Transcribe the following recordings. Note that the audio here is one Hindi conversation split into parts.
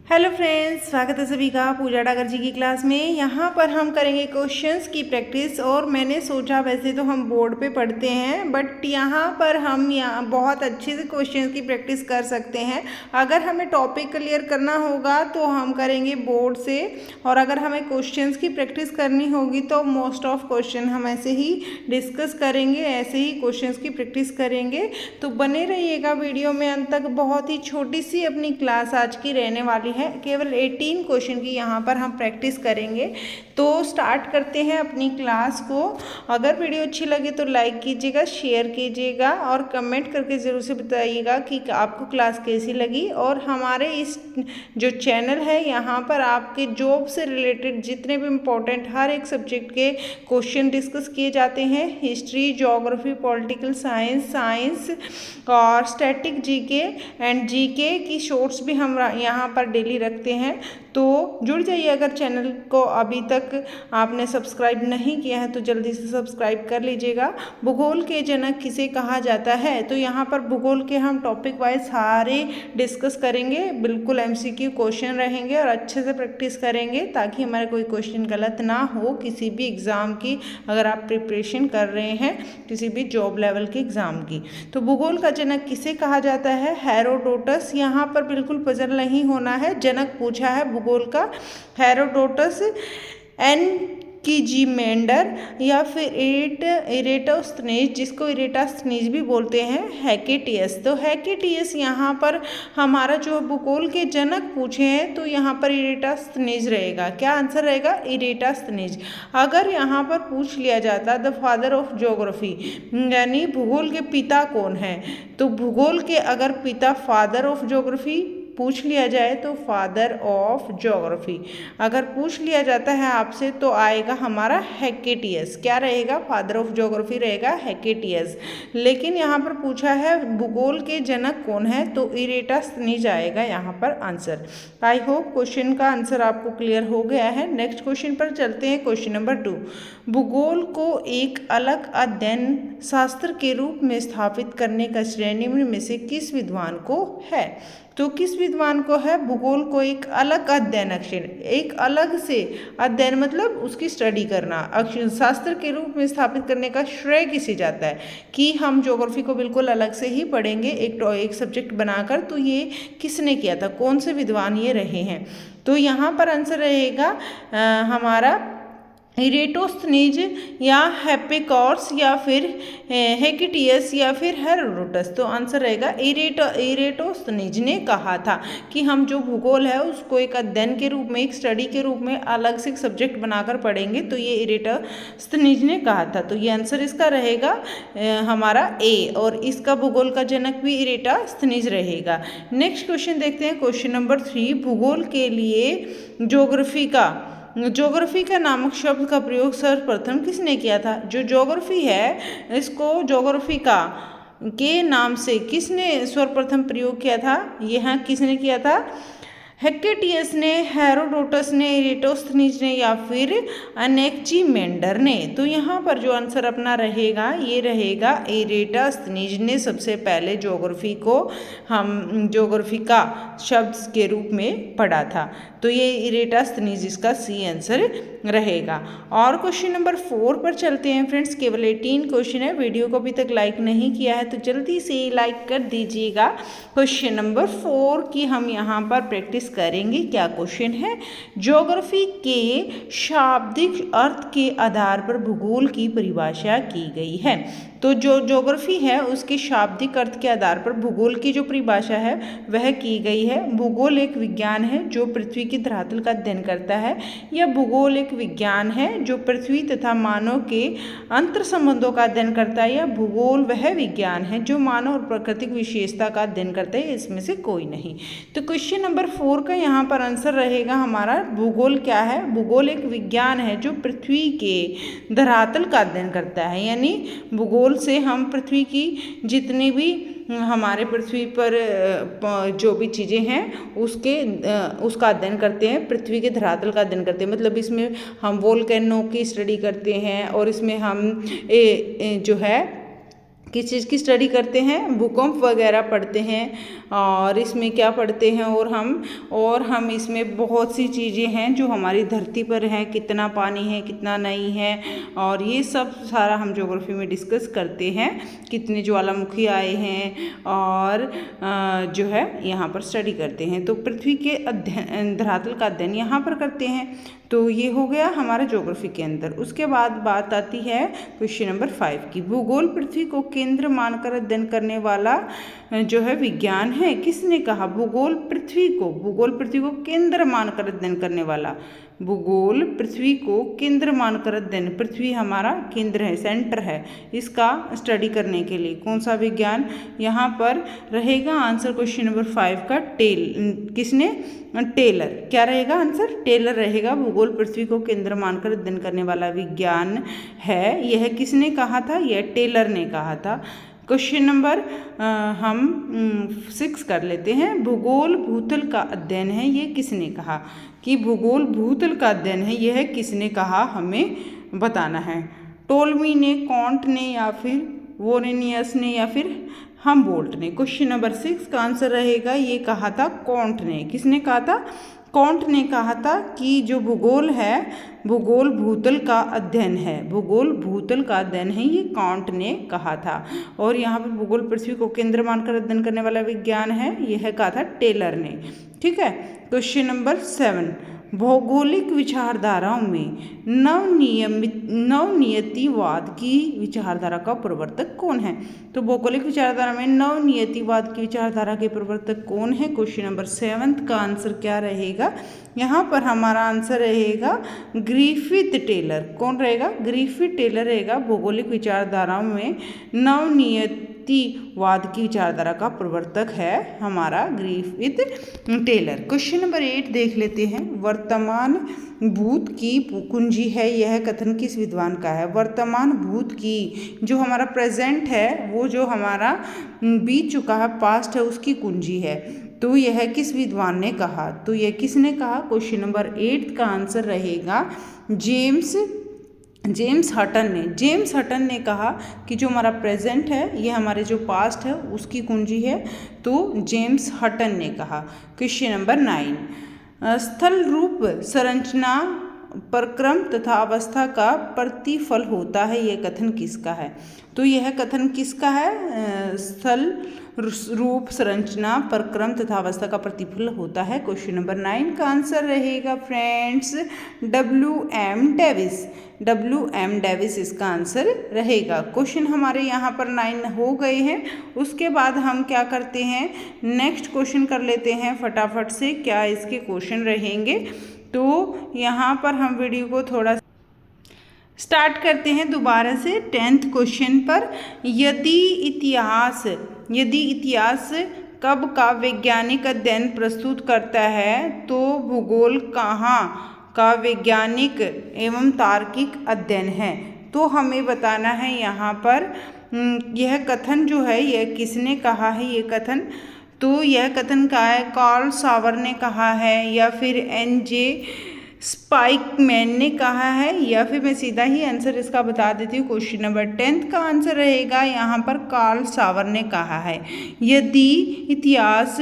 हेलो फ्रेंड्स, स्वागत है सभी का पूजा डागर जी की क्लास में। यहाँ पर हम करेंगे क्वेश्चंस की प्रैक्टिस। और मैंने सोचा वैसे तो हम बोर्ड पे पढ़ते हैं, बट यहाँ पर हम बहुत अच्छे से क्वेश्चंस की प्रैक्टिस कर सकते हैं। अगर हमें टॉपिक क्लियर करना होगा तो हम करेंगे बोर्ड से, और अगर हमें क्वेश्चंस की प्रैक्टिस करनी होगी तो मोस्ट ऑफ क्वेश्चन हम ऐसे ही डिस्कस करेंगे, ऐसे ही क्वेश्चंस की प्रैक्टिस करेंगे। तो बने रहिएगा वीडियो में अंत तक। बहुत ही छोटी सी अपनी क्लास आज की रहने वाली है, केवल 18 क्वेश्चन की यहाँ पर हम प्रैक्टिस करेंगे। तो स्टार्ट करते हैं अपनी क्लास को। अगर वीडियो अच्छी लगे तो लाइक कीजिएगा, शेयर कीजिएगा और कमेंट करके ज़रूर से बताइएगा कि आपको क्लास कैसी लगी। और हमारे इस जो चैनल है यहाँ पर आपके जॉब से रिलेटेड जितने भी इम्पोर्टेंट हर एक सब्जेक्ट के क्वेश्चन डिस्कस किए जाते हैं। हिस्ट्री, ज्योग्राफी, पॉलिटिकल साइंस और स्टैटिक जीके एंड जीके की शॉर्ट्स भी हम यहाँ पर डेली रखते हैं। तो जुड़ जाइए। अगर चैनल को अभी तक आपने सब्सक्राइब नहीं किया है तो जल्दी से सब्सक्राइब कर लीजिएगा। भूगोल के जनक किसे कहा जाता है? तो यहाँ पर भूगोल के हम टॉपिक वाइज सारे डिस्कस करेंगे। बिल्कुल एमसीक्यू क्वेश्चन रहेंगे और अच्छे से प्रैक्टिस करेंगे ताकि हमारा कोई क्वेश्चन गलत ना हो किसी भी एग्ज़ाम की, अगर आप प्रिपरेशन कर रहे हैं किसी भी जॉब लेवल के एग्ज़ाम की। तो भूगोल का जनक किसे कहा जाता है? हेरोडोटस। यहाँ पर बिल्कुल पजल नहीं होना है, जनक पूछा है भूगोल का। हेरोडोटस, एनकिजीमेंडर या फिर इरेटोस्थनीज, जिसको इरेटास्थनीज भी बोलते हैं, हेकेटियस। तो हेकेटियस यहाँ पर हमारा जो भूगोल के जनक पूछे हैं तो यहाँ पर इरेटास्थनीज रहेगा। क्या आंसर रहेगा? इरेटास्थनीज। अगर यहाँ पर पूछ लिया जाता द फादर ऑफ ज्योग्राफी, यानी भूगोल के पिता कौन है, तो भूगोल के अगर पिता फादर ऑफ ज्योग्राफी पूछ लिया जाए तो फादर ऑफ ज्योग्राफी अगर पूछ लिया जाता है आपसे तो आएगा हमारा हेकेटियस। क्या रहेगा? फादर ऑफ ज्योग्राफी रहेगा हेकेटियस। लेकिन यहाँ पर पूछा है भूगोल के जनक कौन है तो इरेटास्थनीज आएगा यहाँ पर आंसर। आई होप क्वेश्चन का आंसर आपको क्लियर हो गया है। नेक्स्ट क्वेश्चन पर चलते हैं। क्वेश्चन नंबर 2, भूगोल को एक अलग अध्ययन शास्त्र के रूप में स्थापित करने का श्रेणी में से किस विद्वान को है? तो किस विद्वान को है? भूगोल को एक अलग अध्ययन, एक अलग से अध्ययन मतलब उसकी स्टडी करना, शास्त्र के रूप में स्थापित करने का श्रेय किसे जाता है? कि हम ज्योग्राफी को बिल्कुल अलग से ही पढ़ेंगे एक सब्जेक्ट बनाकर। तो ये किसने किया था? कौन से विद्वान ये रहे हैं? तो यहाँ पर आंसर रहेगा हमारा इरेटोस्थनीज या हेपेकॉर्स या फिर हेकेटियस या फिर हेरोडोटस। तो आंसर रहेगा इरेटोस्थनीज ने कहा था कि हम जो भूगोल है उसको एक अध्ययन के रूप में, एक स्टडी के रूप में अलग से सब्जेक्ट बनाकर पढ़ेंगे। तो ये इरेटोस्थनीज ने कहा था। तो ये आंसर इसका रहेगा हमारा ए, और इसका भूगोल का जनक भी इरेटोस्थनीज रहेगा। नेक्स्ट क्वेश्चन देखते हैं। क्वेश्चन नंबर 3, भूगोल के लिए ज्योग्राफी का नामक शब्द का प्रयोग सर्वप्रथम किसने किया था? जो ज्योग्राफी है इसको ज्योग्राफी का के नाम से किसने सर्वप्रथम प्रयोग किया था? यह किसने किया था? हेकेटियस ने, हेरोडोटस ने, इरेटोस्थनीज ने या फिर एनेक्सीमेंडर ने? तो यहाँ पर जो आंसर अपना रहेगा ये रहेगा इरेटोस्थनीज ने सबसे पहले ज्योग्राफी का शब्द के रूप में पढ़ा था। तो ये इरेटोस्थनीज इसका सी आंसर रहेगा। और क्वेश्चन नंबर 4 पर चलते हैं फ्रेंड्स। केवल 18 क्वेश्चन है। वीडियो को अभी तक लाइक नहीं किया है तो जल्दी से लाइक कर दीजिएगा। क्वेश्चन नंबर 4 की हम यहाँ पर प्रैक्टिस करेंगे। क्या क्वेश्चन है? ज्योग्राफी के शाब्दिक अर्थ के आधार पर भूगोल की परिभाषा की गई है। तो जो ज्योग्राफी है उसके शाब्दिक अर्थ के आधार पर भूगोल की जो परिभाषा है वह की गई है। भूगोल एक विज्ञान है जो पृथ्वी की धरातल का अध्ययन करता है, या भूगोल एक विज्ञान है जो पृथ्वी तथा मानव के अंतर संबंधों का अध्ययन करता है, या भूगोल वह विज्ञान है जो मानव और प्राकृतिक विशेषता का अध्ययन करता है। इसमें से कोई नहीं। तो क्वेश्चन नंबर 4 का यहाँ पर आंसर रहेगा हमारा भूगोल क्या है? भूगोल एक विज्ञान है जो पृथ्वी के धरातल का अध्ययन करता है। यानी भूगोल से हम पृथ्वी की जितनी भी हमारे पृथ्वी पर जो भी चीज़ें हैं उसका अध्ययन करते हैं, पृथ्वी के धरातल का अध्ययन करते हैं। मतलब इसमें हम वोल्केनो की स्टडी करते हैं और इसमें हम जो है किस चीज़ की स्टडी करते हैं, भूकंप वगैरह पढ़ते हैं और इसमें क्या पढ़ते हैं और हम इसमें बहुत सी चीज़ें हैं जो हमारी धरती पर हैं, कितना पानी है कितना नहीं है, और ये सब सारा हम ज्योग्राफी में डिस्कस करते हैं। कितने ज्वालामुखी आए हैं और जो है यहाँ पर स्टडी करते हैं। तो पृथ्वी के अध्ययन, धरातल का अध्ययन यहाँ पर करते हैं। तो ये हो गया हमारा ज्योग्राफी के अंदर। उसके बाद बात आती है क्वेश्चन नंबर 5 की। भूगोल पृथ्वी को केंद्र मानकर अध्ययन करने वाला जो है विज्ञान है। किसने कहा? भूगोल पृथ्वी को केंद्र मानकर अध्ययन करने वाला, भूगोल पृथ्वी को केंद्र मानकर अध्ययन, पृथ्वी हमारा केंद्र है, सेंटर है, इसका स्टडी करने के लिए कौन सा विज्ञान यहाँ पर रहेगा? आंसर क्वेश्चन नंबर 5 का किसने? टेलर। क्या रहेगा आंसर? टेलर रहेगा। भूगोल पृथ्वी को केंद्र मानकर अध्ययन करने वाला विज्ञान है। यह किसने कहा था? यह टेलर ने कहा था। क्वेश्चन नंबर हम 6 कर लेते हैं। भूगोल भूतल का अध्ययन है, ये किसने कहा? कि भूगोल भूतल का अध्ययन है, यह किसने कहा? हमें बताना है। टोल्मी ने, कॉन्ट ने, या फिर वोरेनियस ने, या फिर हमबोल्ट ने। क्वेश्चन नंबर 6 का आंसर रहेगा, ये कहा था कॉन्ट ने। किसने कहा था? कॉन्ट ने कहा था कि जो भूगोल है, भूगोल भूतल का अध्ययन है, भूगोल भूतल का अध्ययन है, ये कॉन्ट ने कहा था। और यहाँ पर भूगोल पृथ्वी को केंद्र मानकर अध्ययन करने वाला विज्ञान है, यह कहा था टेलर ने। ठीक है। क्वेश्चन नंबर 7, भौगोलिक विचारधाराओं में नवनियतिवाद की विचारधारा का प्रवर्तक कौन है? तो भौगोलिक विचारधारा में नवनियतिवाद की विचारधारा के प्रवर्तक कौन है? क्वेश्चन नंबर 7 का आंसर क्या रहेगा? यहाँ पर हमारा आंसर रहेगा ग्रिफिथ टेलर। कौन रहेगा? ग्रिफिथ टेलर रहेगा। भौगोलिक विचारधाराओं में नवनियतिवाद की विचारधारा का प्रवर्तक है हमारा ग्रिफिथ टेलर। क्वेश्चन नंबर 8 देख लेते हैं। वर्तमान भूत की कुंजी है, यह कथन किस विद्वान का है? वर्तमान भूत की, जो हमारा प्रेजेंट है, वो जो हमारा बीत चुका है, पास्ट है, उसकी कुंजी है। तो यह किस विद्वान ने कहा? तो यह किसने कहा? क्वेश्चन नंबर 8 का आंसर रहेगा जेम्स हटन ने। जेम्स हटन ने कहा कि जो हमारा प्रेजेंट है, ये हमारे जो पास्ट है, उसकी कुंजी है। तो जेम्स हटन ने कहा। क्वेश्चन नंबर 9, स्थल रूप संरचना परक्रम तथा अवस्था का प्रतिफल होता है, यह कथन किसका है? तो यह कथन किसका है? स्थल रूप संरचना परक्रम तथा अवस्था का प्रतिफल होता है। क्वेश्चन नंबर 9 का आंसर रहेगा friends WM Davis. WM Davis इसका आंसर रहेगा। क्वेश्चन हमारे यहाँ पर 9 हो गए हैं। उसके बाद हम क्या करते हैं? नेक्स्ट क्वेश्चन कर लेते हैं फटाफट से। क्या इसके क्वेश्चन रहेंगे? तो यहाँ पर हम वीडियो को थोड़ा स्टार्ट करते हैं दोबारा से 10th क्वेश्चन पर। यदि इतिहास कब का वैज्ञानिक अध्ययन प्रस्तुत करता है, तो भूगोल कहाँ का वैज्ञानिक एवं तार्किक अध्ययन है? तो हमें बताना है यहाँ पर यह कथन जो है, यह किसने कहा है ये कथन? तो यह कथन का है कार्ल सावर ने कहा है, या फिर NJ स्पाइकमैन ने कहा है, या फिर मैं सीधा ही आंसर इसका बता देती हूँ। क्वेश्चन नंबर 10th का आंसर रहेगा यहाँ पर कार्ल सावर ने कहा है। यदि इतिहास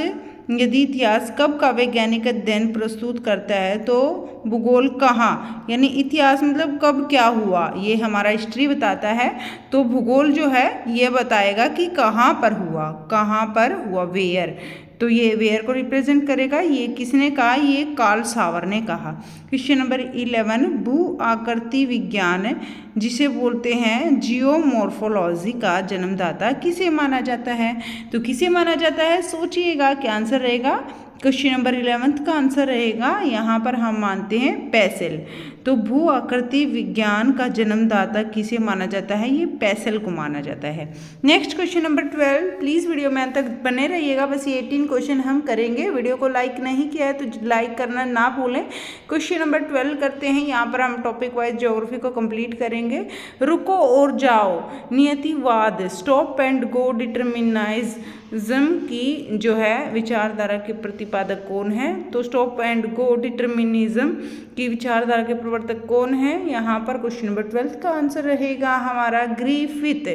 कब का वैज्ञानिक अध्ययन प्रस्तुत करता है, तो भूगोल कहाँ, यानी इतिहास मतलब कब क्या हुआ, ये हमारा हिस्ट्री बताता है। तो भूगोल जो है ये बताएगा कि कहाँ पर हुआ, वेयर। तो ये वेयर को रिप्रेजेंट करेगा। ये किसने कहा? ये कार्ल सावर ने कहा। क्वेश्चन नंबर 11, भू आकृति विज्ञान जिसे बोलते हैं जियोमॉर्फोलॉजी का जन्मदाता किसे माना जाता है? तो किसे माना जाता है? सोचिएगा क्या आंसर रहेगा। क्वेश्चन नंबर 11th का आंसर रहेगा यहाँ पर हम मानते हैं पेसेल। तो भू आकृति विज्ञान का जन्मदाता किसे माना जाता है? ये पेसेल को माना जाता है। Next question number 12, please video में अंत तक बने रहिएगा। बस ये 18 क्वेश्चन हम करेंगे। वीडियो को लाइक नहीं किया है तो लाइक करना ना भूलें। क्वेश्चन नंबर 12 करते हैं। यहाँ पर हम टॉपिक वाइज ज्योग्राफी को कंप्लीट करेंगे। रुको और जाओ नियतिवाद, स्टॉप एंड गो डिटरमिनिज्म की जो है विचारधारा के प्रतिपादक कौन है? तो स्टॉप एंड गो डिटरमिनिज्म की विचारधारा के नंबर तक कौन है यहाँ पर? क्वेश्चन नंबर 12 का आंसर रहेगा हमारा ग्रिफिथ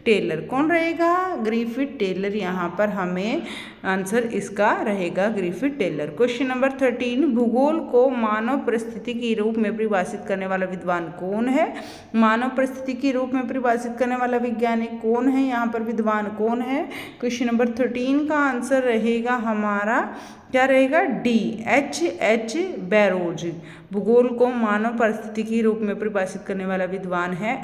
टेलर। कौन रहेगा? Griffith Taylor. यहाँ पर हमें आंसर इसका रहेगा ग्रिफिथ टेलर। क्वेश्चन नंबर 13, भूगोल को मानव परिस्थिति के रूप में परिभाषित करने वाला विद्वान कौन है? मानव परिस्थिति के रूप में परिभाषित करने वाला वैज्ञानिक कौन है? यहाँ पर विद्वान कौन है? क्वेश्चन नंबर 13 का आंसर रहेगा हमारा क्या रहेगा? D, H barrows. भूगोल को मानव परिस्थिति के रूप में परिभाषित करने वाला विद्वान है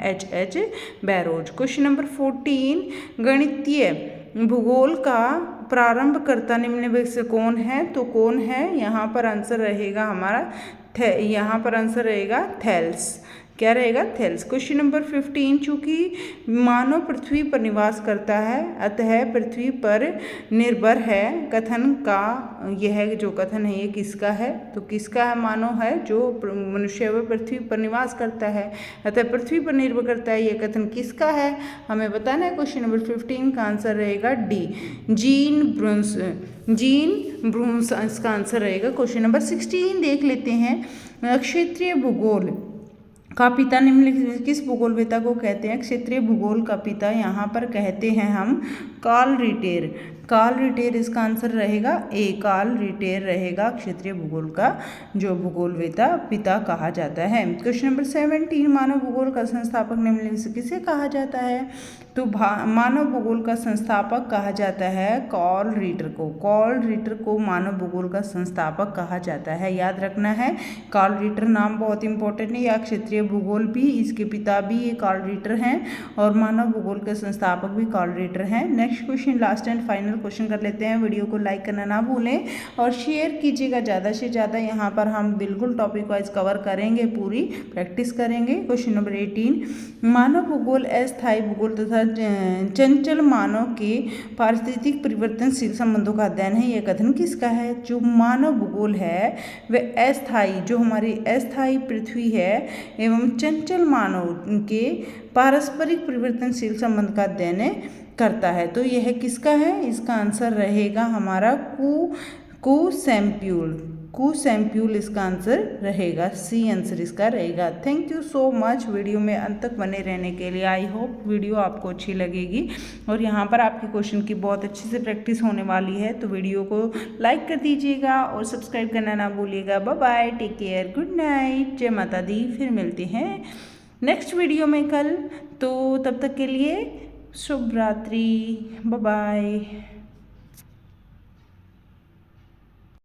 H बैरोज। क्वेश्चन नंबर 14, गणितीय भूगोल का प्रारंभकर्ता निम्नलिखित से कौन है? तो कौन है? यहाँ पर आंसर रहेगा हमारा यहाँ पर आंसर रहेगा थेल्स। क्या रहेगा? थेल्स। क्वेश्चन नंबर 15, चूंकि मानव पृथ्वी पर निवास करता है अतः पृथ्वी पर निर्भर है कथन का यह जो कथन है ये किसका है? तो किसका है? मानव है जो मनुष्य व पृथ्वी पर निवास करता है अतः पृथ्वी पर निर्भर करता है, ये कथन किसका है हमें बताना है। क्वेश्चन नंबर 15 का आंसर रहेगा डी, जीन ब्रूंस इसका आंसर रहेगा। क्वेश्चन नंबर 16 देख लेते हैं, क्षेत्रीय भूगोल का पिता निम्नलिखित किस भूगोलवेत्ता को कहते हैं? क्षेत्रीय भूगोल का पिता यहाँ पर कहते हैं हम कार्ल रिटेर। कार्ल रिटेर इसका आंसर रहेगा ए, कार्ल रिटेर रहेगा क्षेत्रीय भूगोल का जो भूगोलवेत्ता पिता कहा जाता है। क्वेश्चन नंबर 17, मानव भूगोल का संस्थापक निम्नलिखित से किसे कहा जाता है? तो मानव भूगोल का संस्थापक कहा जाता है कार्ल रिटर को। कार्ल रिटर को मानव भूगोल का संस्थापक कहा जाता है, याद रखना है। कार्ल रिटर नाम बहुत इंपॉर्टेंट है, या क्षेत्रीय भूगोल भी इसके पिता भी ये कार्ल रिटर हैं और मानव भूगोल के संस्थापक भी कार्ल रिटर हैं। Next question, last and final question कर लेते हैं। वीडियो को लाइक करना ना भूलें और शेयर कीजिएगा ज़्यादा से ज़्यादा। यहाँ पर हम बिल्कुल टॉपिक वाइज कवर करेंगे, पूरी प्रैक्टिस करेंगे। क्वेश्चन नंबर 18, मानव भूगोल अस्थायी भूगोल तथा चंचल मानव के पारिस्थितिक परिवर्तनशील संबंधों का अध्ययन है, यह कथन किसका है? जो मानव भूगोल है वह अस्थायी, जो हमारी अस्थायी पृथ्वी है एवं चंचल मानव के पारस्परिक परिवर्तनशील संबंध का अध्ययन करता है। तो यह किसका है? इसका आंसर रहेगा हमारा कुसेम्प्यूल इसका आंसर रहेगा, सी आंसर इसका रहेगा। Thank you so much video में अंत तक बने रहने के लिए। आई होप वीडियो आपको अच्छी लगेगी और यहाँ पर आपके क्वेश्चन की बहुत अच्छी से प्रैक्टिस होने वाली है। तो वीडियो को लाइक कर दीजिएगा और सब्सक्राइब करना ना भूलिएगा। Bye bye, take care, good night, जय माता दी। फिर मिलते हैं नेक्स्ट वीडियो में कल, तो तब तक के लिए शुभ रात्रि, बाय बाय।